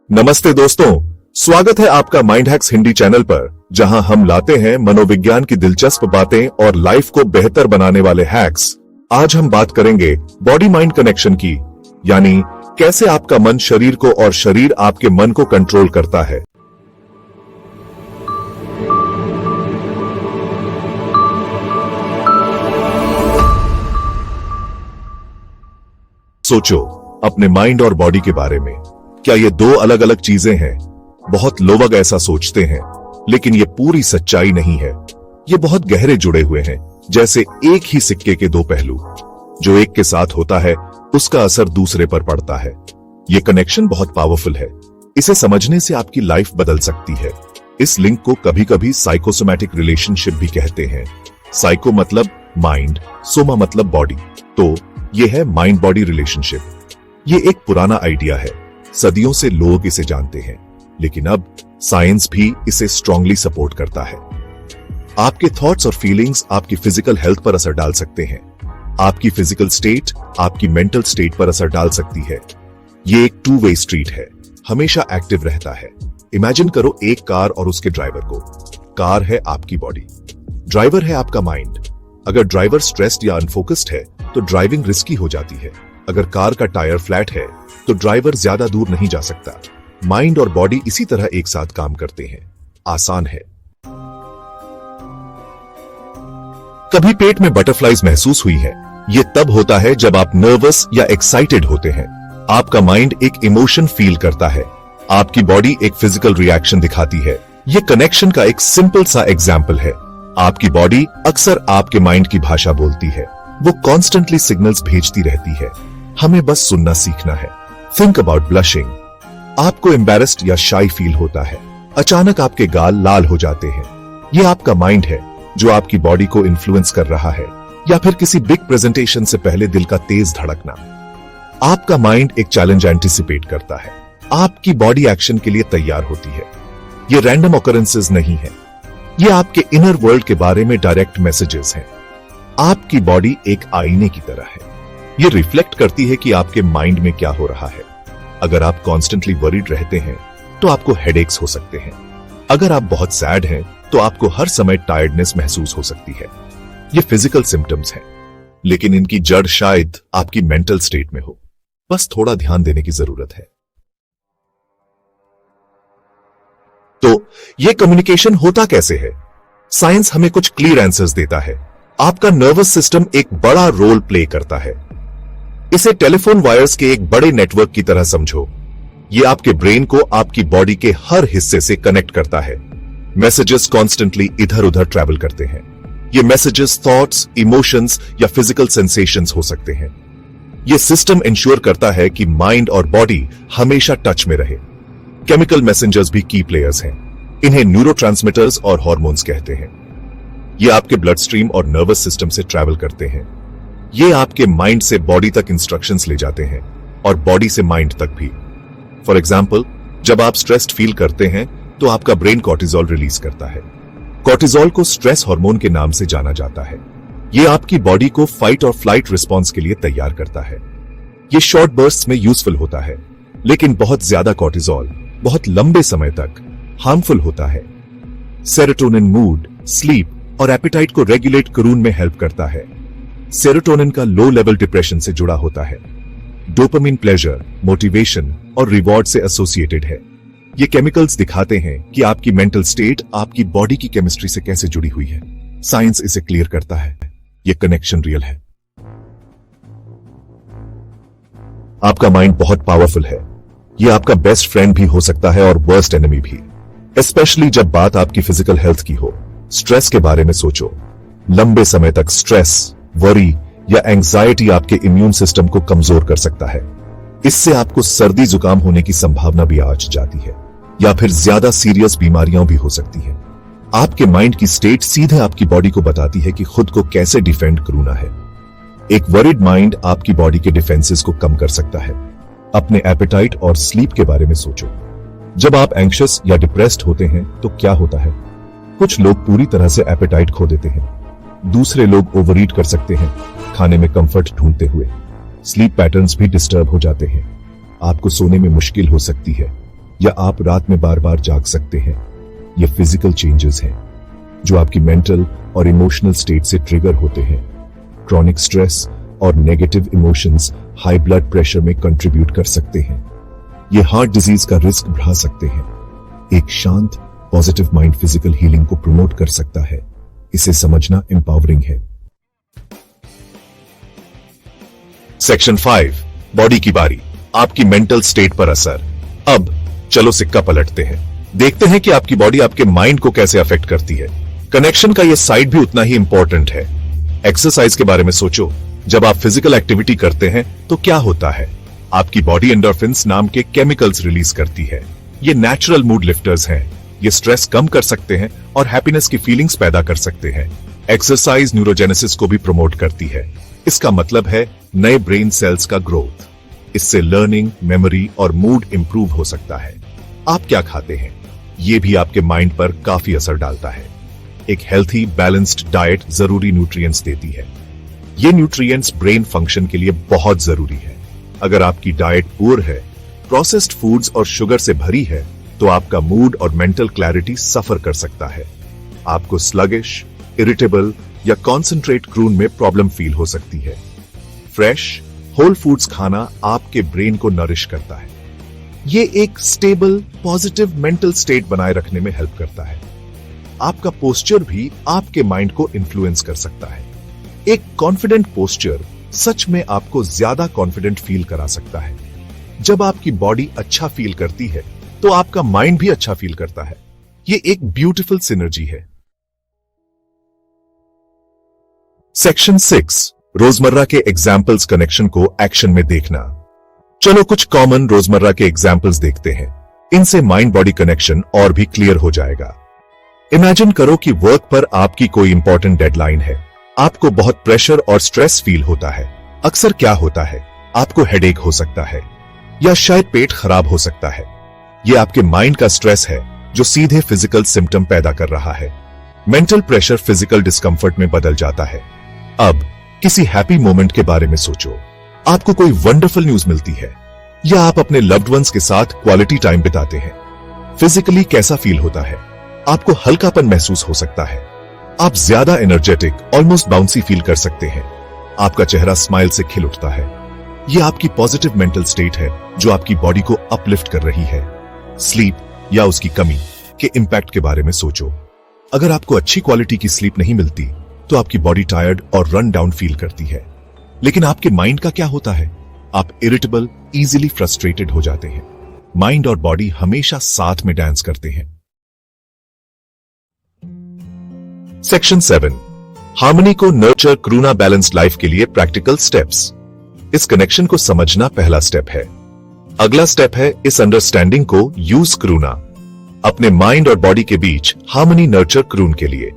नमस्ते दोस्तों, स्वागत है आपका माइंड हैक्स हिंदी चैनल पर, जहां हम लाते हैं मनोविज्ञान की दिलचस्प बातें और लाइफ को बेहतर बनाने वाले हैक्स। आज हम बात करेंगे बॉडी माइंड कनेक्शन की, यानी कैसे आपका मन शरीर को और शरीर आपके मन को कंट्रोल करता है। सोचो अपने माइंड और बॉडी के बारे में। क्या ये दो अलग अलग चीजें हैं? बहुत लोग ऐसा सोचते हैं, लेकिन ये पूरी सच्चाई नहीं है। ये बहुत गहरे जुड़े हुए हैं, जैसे एक ही सिक्के के दो पहलू। जो एक के साथ होता है, उसका असर दूसरे पर पड़ता है। ये कनेक्शन बहुत पावरफुल है। इसे समझने से आपकी लाइफ बदल सकती है। इस लिंक को कभी कभी साइकोसोमैटिक रिलेशनशिप भी कहते हैं। साइको मतलब माइंड, सोमा मतलब बॉडी, तो ये है माइंड बॉडी रिलेशनशिप। ये एक पुराना आइडिया है, सदियों से लोग इसे जानते हैं, लेकिन अब साइंस भी इसे स्ट्रांगली सपोर्ट करता है। आपके थॉट्स और फीलिंग्स आपकी फिजिकल हेल्थ पर असर डाल सकते हैं। आपकी फिजिकल स्टेट आपकी मेंटल स्टेट पर असर डाल सकती है। ये एक टू वे स्ट्रीट है, हमेशा एक्टिव रहता है। इमेजिन करो एक कार और उसके ड्राइवर को। कार है आपकी बॉडी, ड्राइवर है आपका माइंड। अगर ड्राइवर स्ट्रेस्ड या अनफोकस्ड है तो ड्राइविंग रिस्की हो जाती है। अगर कार का टायर फ्लैट है तो ड्राइवर ज्यादा दूर नहीं जा सकता। माइंड और बॉडी इसी तरह एक साथ काम करते हैं। आसान है। कभी पेट में बटरफ्लाइज महसूस हुई है? ये तब होता है जब आप नर्वस या एक्साइटेड होते हैं। आपका माइंड एक इमोशन फील करता है, आपकी बॉडी एक फिजिकल रिएक्शन दिखाती है। ये कनेक्शन का एक सिंपल सा एग्जाम्पल है। आपकी बॉडी अक्सर आपके माइंड की भाषा बोलती है। वो कॉन्स्टेंटली सिग्नल्स भेजती रहती है, हमें बस सुनना सीखना है। Think about blushing. आपको एम्बैरेस्ड या शाई फील होता है, अचानक आपके गाल लाल हो जाते हैं। ये आपका माइंड है जो आपकी बॉडी को इन्फ्लुएंस कर रहा है। या फिर किसी बिग प्रेजेंटेशन से पहले दिल का तेज धड़कना। आपका माइंड एक चैलेंज एंटिसिपेट करता है, आपकी बॉडी एक्शन के लिए तैयार होती है। ये रैंडम ऑकरेंसेस नहीं है, ये आपके इनर वर्ल्ड के बारे में डायरेक्ट मैसेजेस हैं। आपकी बॉडी एक आईने की तरह है, ये रिफ्लेक्ट करती है कि आपके माइंड में क्या हो रहा है। अगर आप कॉन्स्टेंटली वरीड रहते हैं तो आपको हेडेक्स हो सकते हैं। अगर आप बहुत सैड हैं तो आपको हर समय टायर्डनेस महसूस हो सकती है। ये फिजिकल सिम्टम्स हैं, लेकिन इनकी जड़ शायद आपकी मेंटल स्टेट में हो। बस थोड़ा ध्यान देने की जरूरत है। तो ये कम्युनिकेशन होता कैसे है? साइंस हमें कुछ क्लियर आंसर्स देता है। आपका नर्वस सिस्टम एक बड़ा रोल प्ले करता है। इसे टेलीफोन वायर्स के एक बड़े नेटवर्क की तरह समझो। ये आपके ब्रेन को आपकी बॉडी के हर हिस्से से कनेक्ट करता है। मैसेजेस कॉन्स्टेंटली इधर उधर ट्रैवल करते हैं। ये मैसेजेस थॉट्स, इमोशंस या फिजिकल सेंसेशंस हो सकते हैं। ये सिस्टम इंश्योर करता है कि माइंड और बॉडी हमेशा टच में रहे। केमिकल मैसेंजर्स भी की प्लेयर्स हैं। इन्हें न्यूरोट्रांसमीटर्स और हार्मोन्स कहते हैं। ये आपके ब्लड स्ट्रीम और नर्वस सिस्टम से ट्रैवल करते हैं। ये आपके माइंड से बॉडी तक इंस्ट्रक्शंस ले जाते हैं और बॉडी से माइंड तक भी। फॉर एग्जाम्पल, जब आप स्ट्रेस्ड फील करते हैं तो आपका ब्रेन कॉर्टिजोल रिलीज करता है। कॉर्टिजोल को स्ट्रेस हार्मोन के नाम से जाना जाता है। ये आपकी बॉडी को फाइट और फ्लाइट रिस्पॉन्स के लिए तैयार करता है। ये शॉर्ट बर्स्ट्स में यूजफुल होता है, लेकिन बहुत ज्यादा कॉर्टिजोल बहुत लंबे समय तक हार्मफुल होता है। सेरोटोनिन मूड, स्लीप और एपेटाइट को रेगुलेट करून में हेल्प करता है। सेरोटोनिन का लो लेवल डिप्रेशन से जुड़ा होता है। डोपामिन प्लेजर, मोटिवेशन और रिवॉर्ड से एसोसिएटेड है। ये केमिकल्स दिखाते हैं कि आपकी मेंटल स्टेट आपकी बॉडी की केमिस्ट्री से कैसे जुड़ी हुई है। साइंस इसे क्लियर करता है। ये कनेक्शन रियल है। आपका माइंड बहुत पावरफुल है। ये आपका बेस्ट फ्रेंड भी हो सकता है और वर्स्ट एनिमी भी, स्पेशली जब बात आपकी फिजिकल हेल्थ की हो। स्ट्रेस के बारे में सोचो। लंबे समय तक स्ट्रेस, वरी या एंजाइटी आपके इम्यून सिस्टम को कमजोर कर सकता है। इससे आपको सर्दी जुकाम होने की संभावना भी आ जाती है, या फिर ज्यादा सीरियस बीमारियां भी हो सकती हैं। आपके माइंड की स्टेट सीधे आपकी बॉडी को बताती है कि खुद को कैसे डिफेंड करना है। एक वरीड माइंड आपकी बॉडी के डिफेंसेस को कम कर सकता है। अपने एपेटाइट और स्लीप के बारे में सोचो। जब आप एंग्शियस या डिप्रेस्ड होते हैं तो क्या होता है? कुछ लोग पूरी तरह से एपेटाइट खो देते हैं, दूसरे लोग ओवरईट कर सकते हैं, खाने में कंफर्ट ढूंढते हुए। स्लीप पैटर्न्स भी डिस्टर्ब हो जाते हैं, आपको सोने में मुश्किल हो सकती है। या आप रात में बार बार जाग सकते हैं। ये फिजिकल चेंजेस हैं जो आपकी मेंटल और इमोशनल स्टेट से ट्रिगर होते हैं। क्रॉनिक स्ट्रेस और negative emotions high blood pressure में कंट्रीब्यूट कर सकते हैं। ये हार्ट डिजीज का रिस्क बढ़ा सकते हैं। एक शांत पॉजिटिव माइंड फिजिकल हीलिंग को प्रमोट कर सकता है। इसे समझना एम्पावरिंग है। सेक्शन 5, बॉडी की बारी, आपकी मेंटल स्टेट पर असर। अब चलो सिक्का पलटते हैं, देखते हैं कि आपकी बॉडी आपके माइंड को कैसे अफेक्ट करती है। कनेक्शन का यह साइड भी उतना ही इंपॉर्टेंट है। एक्सरसाइज के बारे में सोचो। जब आप फिजिकल एक्टिविटी करते हैं तो क्या होता है? आपकी बॉडी एंडोर्फिन्स नाम के केमिकल्स रिलीज करती है। ये नेचुरल मूड लिफ्टर्स हैं। ये स्ट्रेस कम कर सकते हैं और हैप्पीनेस की फीलिंग्स पैदा कर सकते हैं। एक्सरसाइज न्यूरोजेनेसिस को भी प्रमोट करती है। इसका मतलब है नए ब्रेन सेल्स का ग्रोथ। इससे लर्निंग, मेमोरी और मूड इंप्रूव हो सकता है। आप क्या खाते हैं ये भी आपके माइंड पर काफी असर डालता है। एक हेल्थी बैलेंस्ड डाइट जरूरी न्यूट्रिएंट्स देती है। ये न्यूट्रिएंट्स ब्रेन फंक्शन के लिए बहुत जरूरी है। अगर आपकी डाइट पुअर है, प्रोसेस्ड फूड्स और शुगर से भरी है, तो आपका मूड और मेंटल क्लैरिटी सफर कर सकता है। आपको स्लगिश, इरिटेबल या कॉन्सेंट्रेट क्रून में प्रॉब्लम फील हो सकती है। फ्रेश होल फूड्स खाना आपके ब्रेन को नरिश करता है। ये एक स्टेबल पॉजिटिव मेंटल स्टेट बनाए रखने में हेल्प करता है। आपका पोस्चर भी आपके माइंड को इन्फ्लुएंस कर सकता है। एक कॉन्फिडेंट पोस्चर सच में आपको ज्यादा कॉन्फिडेंट फील करा सकता है। जब आपकी बॉडी अच्छा फील करती है तो आपका माइंड भी अच्छा फील करता है। ये एक ब्यूटीफुल सिनर्जी है। सेक्शन 6, रोजमर्रा के एग्जाम्पल्स कनेक्शन को एक्शन में देखना। चलो कुछ कॉमन रोजमर्रा के एग्जाम्पल्स देखते हैं। इनसे माइंड बॉडी कनेक्शन और भी क्लियर हो जाएगा। इमेजिन करो कि वर्क पर आपकी कोई इंपॉर्टेंट डेडलाइन है। आपको बहुत प्रेशर और स्ट्रेस फील होता है। अक्सर क्या होता है, आपको हेडेक हो सकता है या शायद पेट खराब हो सकता है। यह आपके माइंड का स्ट्रेस है जो सीधे फिजिकल सिम्टम पैदा कर रहा है। मेंटल प्रेशर फिजिकल डिस्कंफर्ट में बदल जाता है। अब किसी हैप्पी मोमेंट के बारे में सोचो। आपको कोई वंडरफुल न्यूज मिलती है या आप अपने लव्ड वंस के साथ क्वालिटी टाइम बिताते हैं। फिजिकली कैसा फील होता है? आपको हल्कापन महसूस हो सकता है। आप ज्यादा एनर्जेटिक, ऑलमोस्ट बाउंसी फील कर सकते हैं। आपका चेहरा स्माइल से खिल उठता है। यह आपकी पॉजिटिव मेंटल स्टेट है जो आपकी बॉडी को अपलिफ्ट कर रही है। स्लीप या उसकी कमी के इंपैक्ट के बारे में सोचो। अगर आपको अच्छी क्वालिटी की स्लीप नहीं मिलती तो आपकी बॉडी टायर्ड और रन डाउन फील करती है। लेकिन आपके माइंड का क्या होता है? आप इरिटेबल, इजीली फ्रस्ट्रेटेड हो जाते हैं। माइंड और बॉडी हमेशा साथ में डांस करते हैं। सेक्शन 7, हार्मनी को नर्चर करूना बैलेंस्ड लाइफ के लिए प्रैक्टिकल स्टेप्स। इस कनेक्शन को समझना पहला स्टेप है। अगला स्टेप है इस अंडरस्टैंडिंग को यूज करूना। अपने माइंड और बॉडी के बीच हार्मनी नर्चर करून के लिए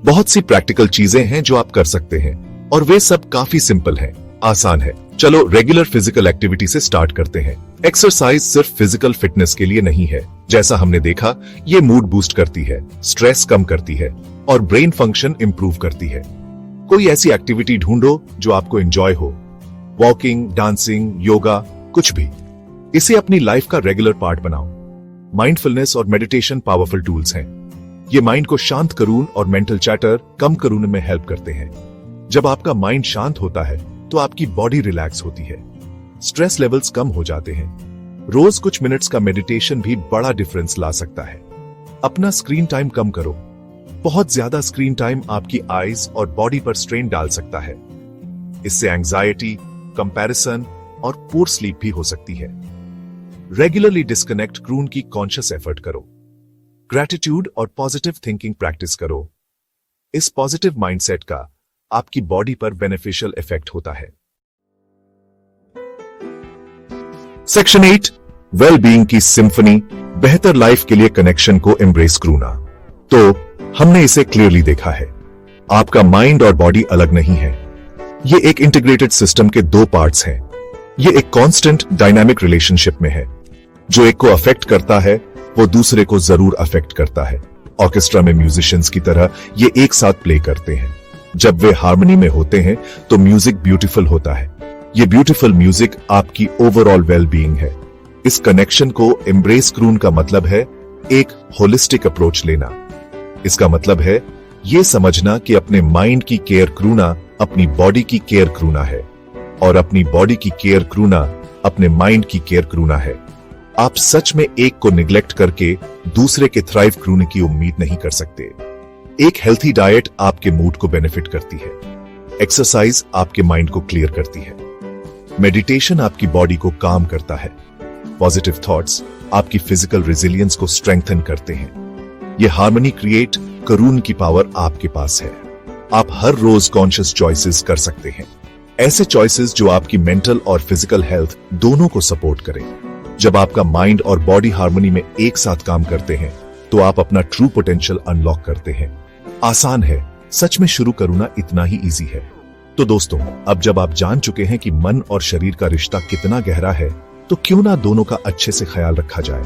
बहुत सी प्रैक्टिकल चीजें हैं जो आप कर सकते हैं और वे सब काफी सिंपल हैं, आसान है। चलो रेगुलर फिजिकल एक्टिविटी से स्टार्ट करते हैं। एक्सरसाइज सिर्फ फिजिकल फिटनेस के लिए नहीं है। जैसा हमने देखा, ये मूड बूस्ट करती है, स्ट्रेस कम करती है और ब्रेन फंक्शन इंप्रूव करती है। कोई ऐसी एक्टिविटी ढूंढो जो आपको एंजॉय हो। वॉकिंग, डांसिंग, योगा, कुछ भी। इसे अपनी लाइफ का रेगुलर पार्ट बनाओ। माइंडफुलनेस और मेडिटेशन पावरफुल टूल्स हैं। ये माइंड को शांत करून और मेंटल चैटर कम करून में हेल्प करते हैं। जब आपका माइंड शांत होता है तो आपकी बॉडी रिलैक्स होती है, स्ट्रेस लेवल्स कम हो जाते हैं। रोज कुछ मिनट्स का मेडिटेशन भी बड़ा डिफरेंस ला सकता है। अपना स्क्रीन टाइम कम करो। बहुत ज्यादा स्क्रीन टाइम आपकी आईज और बॉडी पर स्ट्रेन डाल सकता है। इससे एंजाइटी, कंपैरिजन और पुअर स्लीप भी हो सकती है। रेगुलरली डिस्कनेक्ट क्रून की कॉन्शियस एफर्ट करो। ग्रैटिट्यूड और पॉजिटिव थिंकिंग प्रैक्टिस करो। इस पॉजिटिव माइंडसेट का आपकी बॉडी पर बेनिफिशियल इफेक्ट होता है। सेक्शन 8, वेल बीइंग की सिंफनी, बेहतर लाइफ के लिए कनेक्शन को एम्ब्रेस करूना। तो हमने इसे क्लियरली देखा है। आपका माइंड और बॉडी अलग नहीं है। ये एक इंटीग्रेटेड सिस्टम के दो पार्ट्स हैं। ये एक कांस्टेंट डायनामिक रिलेशनशिप में है। जो एक को अफेक्ट करता है वो दूसरे को जरूर अफेक्ट करता है। ऑर्केस्ट्रा में म्यूजिशियंस की तरह ये एक साथ प्ले करते हैं। जब वे हार्मनी में होते हैं तो म्यूजिक ब्यूटीफुल होता है। ये ब्यूटीफुल म्यूजिक आपकी ओवरऑल वेल बीइंग है। इस कनेक्शन को एम्ब्रेस करून का मतलब है एक होलिस्टिक अप्रोच लेना। इसका मतलब है यह समझना कि अपने माइंड की केयर करूना अपनी बॉडी की केयर करूना है और अपनी बॉडी की केयर करूना अपने माइंड की केयर करूना है। आप सच में एक को निग्लेक्ट करके दूसरे के थ्राइव करूने की उम्मीद नहीं कर सकते। एक हेल्थी डाइट आपके मूड को बेनिफिट करती है, एक्सरसाइज आपके माइंड को क्लियर करती है, मेडिटेशन आपकी बॉडी को काम करता है, पॉजिटिव थॉट्स आपकी फिजिकल रेजिलियंस को स्ट्रेंथन करते हैं। यह हार्मनी क्रिएट करून की पावर आपके पास है। आप हर रोज कॉन्शियस चॉइसेस कर सकते हैं, ऐसे चॉइसेस जो आपकी मेंटल और फिजिकल हेल्थ दोनों को सपोर्ट करें। जब आपका माइंड और बॉडी हार्मनी में एक साथ काम करते हैं तो आप अपना ट्रू पोटेंशियल अनलॉक करते हैं। आसान है, सच में शुरू करना इतना ही इजी है। तो दोस्तों, अब जब आप जान चुके हैं कि मन और शरीर का रिश्ता कितना गहरा है, तो क्यों ना दोनों का अच्छे से ख्याल रखा जाए।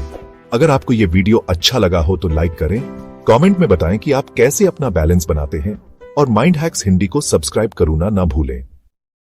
अगर आपको यह वीडियो अच्छा लगा हो तो लाइक करें, कमेंट में बताएं कि आप कैसे अपना बैलेंस बनाते हैं और माइंड हैक्स हिंदी को सब्सक्राइब करना ना भूलें।